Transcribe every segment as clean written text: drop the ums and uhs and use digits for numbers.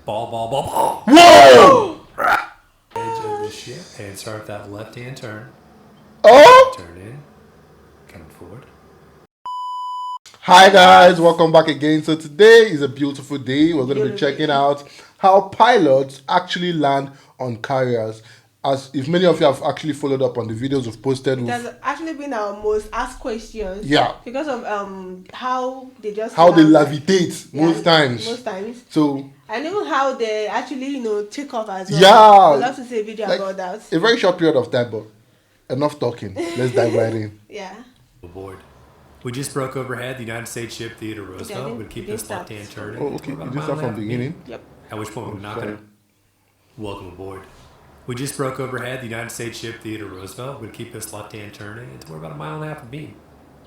ball. Whoa! Edge of the ship and start that left-hand turn. Oh! Turn in. Coming forward. Hi guys, welcome back again. So today is a beautiful day. We're going to be checking out how pilots actually land on carriers. As if many of you have actually followed up on the videos we've posted, it has actually been our most asked questions. Yeah. Because of how they just how they levitate most times. Most times. So and even how they actually take off as well. Yeah. We'll have to say a video about that. A very short period of time, but enough talking. Let's dive right in. Yeah. Aboard. We just broke overhead. The United States ship Theodore Roosevelt would keep this left-hand turn. Oh, okay. You did start from the beginning? Yep. At which point we're not going to... Welcome aboard. We just broke overhead. The United States ship Theodore Roosevelt would keep this left-hand turning until we're about 1.5 miles of beam.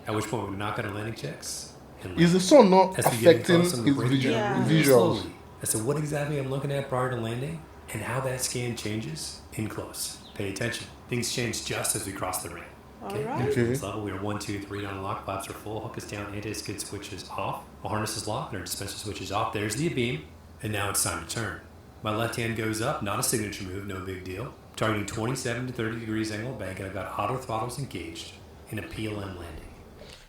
At which point we're not going to landing checks. Is the sun not as we get affecting close his on the bridge, visuals? Slowly, as to what exactly I'm looking at prior to landing and how that scan changes in close. Pay attention. Things change just as we cross the ramp. Okay. Alright. Okay. Level, we are 1, 2, 3 down lock. Flaps are full. Hook is down. Anti-skid switch is off. Our harness is locked and our dispenser switch is off. There's the beam. And now it's time to turn. My left hand goes up. Not a signature move. No big deal. Targeting 27 to 30 degrees angle of bank. And I've got auto throttles engaged in a PLM landing.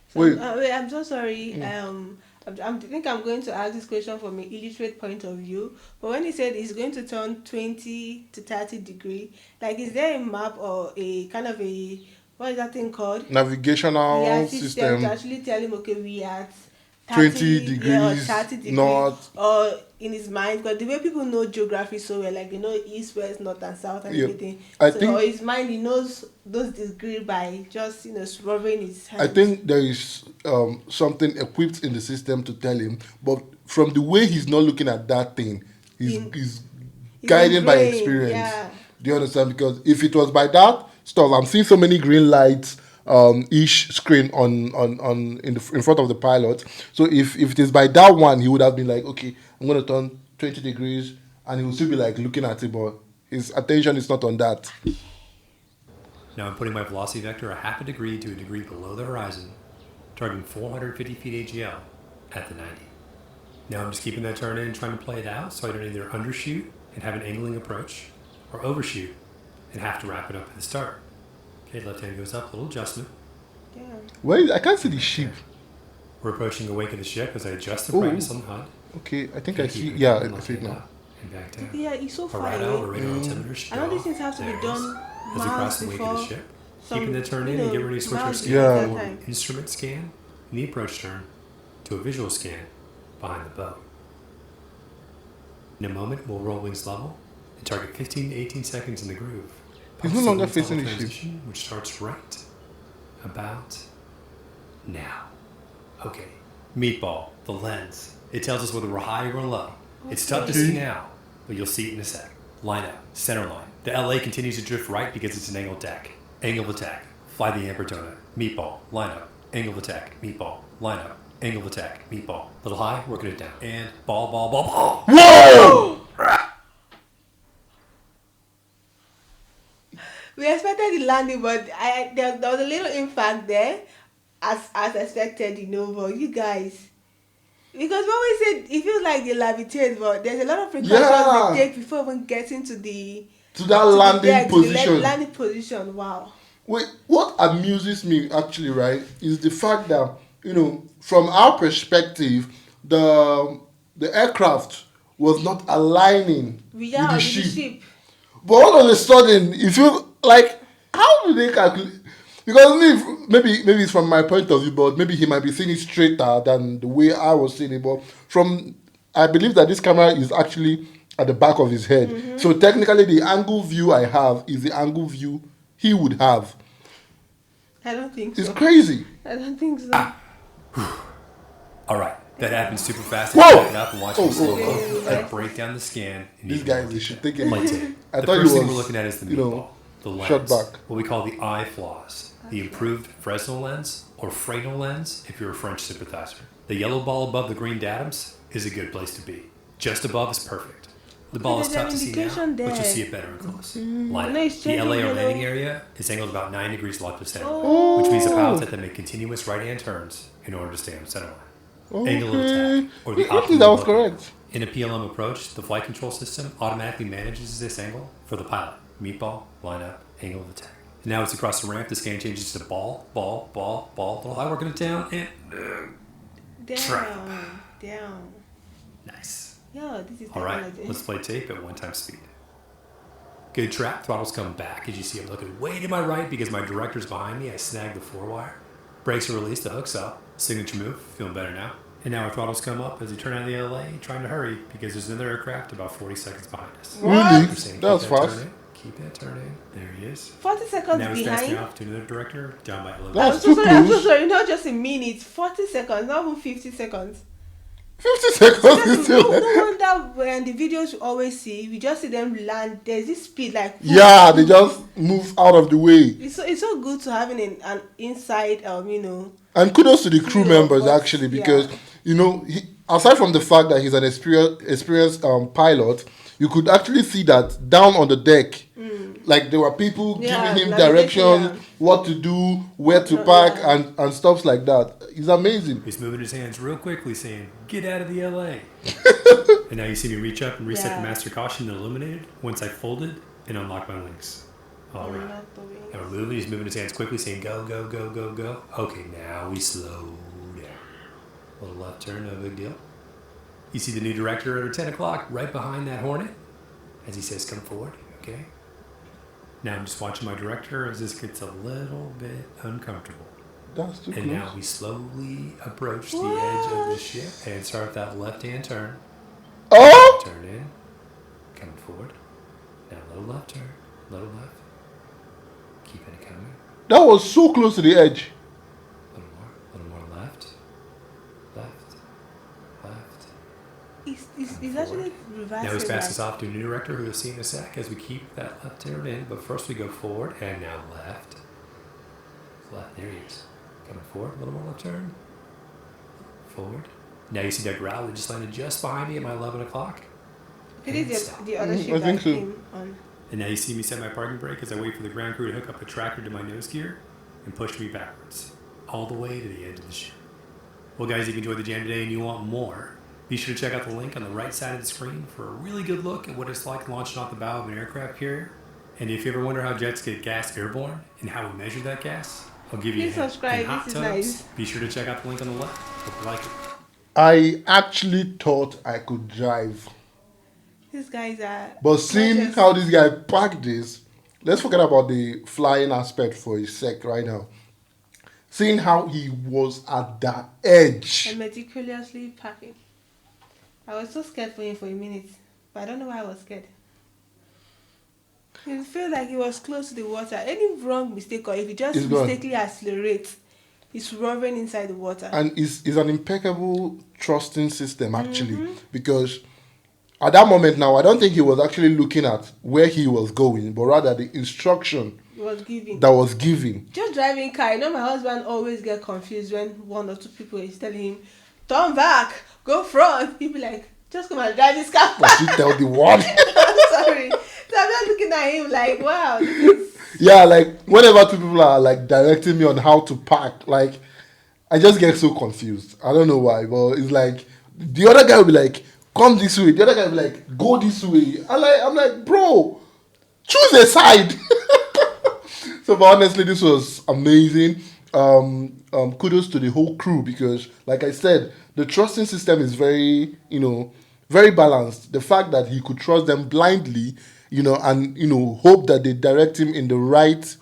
So, wait, I'm so sorry. I think I'm going to ask this question from an illiterate point of view. But when he said he's going to turn 20 to 30 degree, like is there a map or a kind of a, what is that thing called? Navigational system to actually tell him, okay, we are 20 degrees, or 30 degrees north. Or in his mind, because the way people know geography so well, like they know east, west, north and south and everything. I think, or his mind, he knows those degrees by just, rubbing his hands. I think there is something equipped in the system to tell him, but from the way he's not looking at that thing, he's guided by experience. Yeah. Do you understand? Because if it was by that stuff, I'm seeing so many green lights each screen in front of the pilot. So if it is by that one, he would have been like, okay, I'm going to turn 20 degrees, and he would still be like looking at it, but his attention is not on that. Now I'm putting my velocity vector a half a degree to a degree below the horizon, targeting 450 feet AGL at the 90. Now I'm just keeping that turn in and trying to play it out so I don't either undershoot and have an angling approach, or overshoot and have to wrap it up at the start. Okay, left hand goes up, a little adjustment. Yeah. Wait, I can't see the ship. We're approaching the wake of the ship as I adjust the brightness on the HUD. Okay, I think I see. Yeah, I see it now. And back down. Yeah, it's so far radar altimeter I know these things have to be done as we cross the wake of the ship. Keeping the turn in and get ready to switch our scan Yeah. instrument scan in the approach turn to a visual scan behind the bow. In a moment, we'll roll wings level and target 15 to 18 seconds in the groove. He's no longer facing the ship. Which starts right about now. Okay. Meatball, the lens. It tells us whether we're high or low. Okay. It's tough to see now, but you'll see it in a sec. Line up, center line. The LA continues to drift right because it's an angled attack. Angle of attack. Fly the ampertona. Meatball, line up. Angle of attack. Meatball, line up. Angle of attack. Meatball. Little high, working it down. And ball. Whoa! We expected the landing, but there was a little impact there, as expected, but you guys, because when we said it feels like they levitate, but there's a lot of precautions they take before even getting to that landing position. Landing position, wow. Wait, what amuses me actually, right, is the fact that, from our perspective, the aircraft was not aligning with the ship. But all of a sudden, it feels like, how do they calculate? Because maybe it's from my point of view, but maybe he might be seeing it straighter than the way I was seeing it. But I believe that this camera is actually at the back of his head. Mm-hmm. So technically, the angle view I have is the angle view he would have. I don't think so. It's crazy. I don't think so. All right. That happened super fast. Whoa! Back up and watch me slow mo. I break down the scan. These guys, they should take it. The first thing we're looking at is the meatball, the lens, shut back. What we call the eye flaws, the improved Fresnel lens or Fresnel lens if you're a French sympathizer. The yellow ball above the green datums is a good place to be. Just above is perfect. The ball is tough to see now, but you'll see it better in close. Line up. The LA or landing area is angled about 9 degrees left of center, which means the pilots have to make continuous right-hand turns in order to stay on center line. Angle of attack, or the optimal that was correct. In a PLM approach, the flight control system automatically manages this angle for the pilot. Meatball, line up, angle of attack. And now it's across the ramp. The scan changes to ball, ball, ball, ball. Little high working it down and down. Nice. Yeah, this is All right, technology. let's play tape at 1x speed. Good trap. Throttles come back as you see I'm looking way to my right because my director's behind me. I snag the 4-wire. Brakes are released. The hook's up. Signature move. Feeling better now. And now our throttles come up as we turn out of the LA, trying to hurry because there's another aircraft about 40 seconds behind us. Really? Saying, That was fast. turning. Keep that turning. There he is. 40 seconds Now he's passing behind. off to another director down by 11. That's I'm so too sorry. I'm so close. sorry. Not just a minute. 40 seconds. Not even 50 seconds. 50 seconds is No still. wonder when the videos you always see, we just see them land. There's this speed like. Yeah, they just move out of the way. It's so good to having an inside And kudos to the crew Yeah, members but- actually because aside from the fact that he's an experienced pilot, you could actually see that down on the deck, like there were people Yeah, giving him navigating, directions, yeah. what to do, where to park, and stuff like that. It's amazing. He's moving his hands real quickly saying, get out of the LA. And now you see me reach up and reset Yeah. the master caution and illuminated once I folded and unlocked my wings. All right. And we're moving. He's moving his hands quickly, saying go, go, go, go, go. Okay, now we slow down. Little left turn, no big deal. You see the new director at 10 o'clock right behind that Hornet as he says, come forward. Okay. Now I'm just watching my director as this gets a little bit uncomfortable. That's too And close. now we slowly approach the edge of the ship and start that left-hand turn. Oh! Turn in. Coming forward. Now a little left turn. Little left. Keeping it coming. That was so close to the edge. A little more left. Left. Left. It's actually reversing. Now he's passed us like- off to a new director who you'll see in a sec as we keep that left turn in. But first we go forward and now left. Left. There he is. Coming forward. A little more left turn. Forward. Now you see that growl that just landed just behind me at my 11 o'clock. It is the other I ship think that so. came on. And now you see me set my parking brake as I wait for the ground crew to hook up a tracker to my nose gear and push me backwards, all the way to the edge of the ship. Well, guys, if you enjoyed the jam today and you want more, be sure to check out the link on the right side of the screen for a really good look at what it's like launching off the bow of an aircraft carrier. And if you ever wonder how jets get gas airborne and how we measure that gas, I'll give you Please a hint. subscribe, In hot this is tubs, nice. be sure to check out the link on the left. Hope you like it. I actually thought I could drive. These guys are. But seeing gorgeous. how this guy packed this, let's forget about the flying aspect for a sec right now. Seeing how he was at the edge. And meticulously packing. I was so scared for him for a minute, but I don't know why I was scared. It felt like he was close to the water. Any wrong mistake, or if he just It's gone. mistakenly accelerates, he's roving inside the water. And it's an impeccable trusting system actually. Mm-hmm. Because at that moment now, I don't think he was actually looking at where he was going, but rather the instruction He was giving. that was given. Just driving car. My husband always get confused when one or two people is telling him, turn back, go front. He'll be like, just come and drive this car. But you tell the one. I'm sorry. So I'm just looking at him like, wow, this is Yeah, like whenever two people are like directing me on how to park, like I just get so confused. I don't know why, but it's like the other guy will be like, come this way. The other guy will be like, go this way. I'm like, bro, choose a side. So, but honestly, this was amazing. Kudos to the whole crew because, like I said, the trusting system is very, very balanced. The fact that he could trust them blindly, and hope that they direct him in the right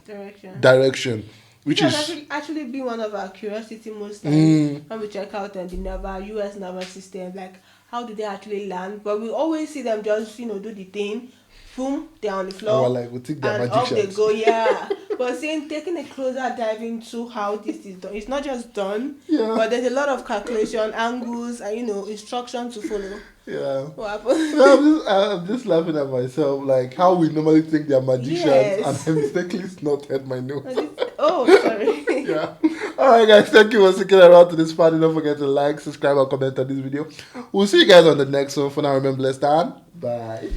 direction, which It is has actually been one of our curiosity most times when we check out the US naval system, like how do they actually land? But we always see them just do the thing, boom, they're on the floor, like we think they're and up they magicians. go, yeah. But taking a closer dive into how this is done, it's not just done, Yeah. but there's a lot of calculation, angles, and instructions to follow. Yeah. What happened? No, I'm just laughing at myself, like how we normally think they're magicians, Yes. and I mistakenly snorted my nose. Oh, sorry. Yeah. Alright, guys, thank you for sticking around to this part. Don't forget to like, subscribe, and comment on this video. We'll see you guys on the next one. For now, remember, blessed and bye.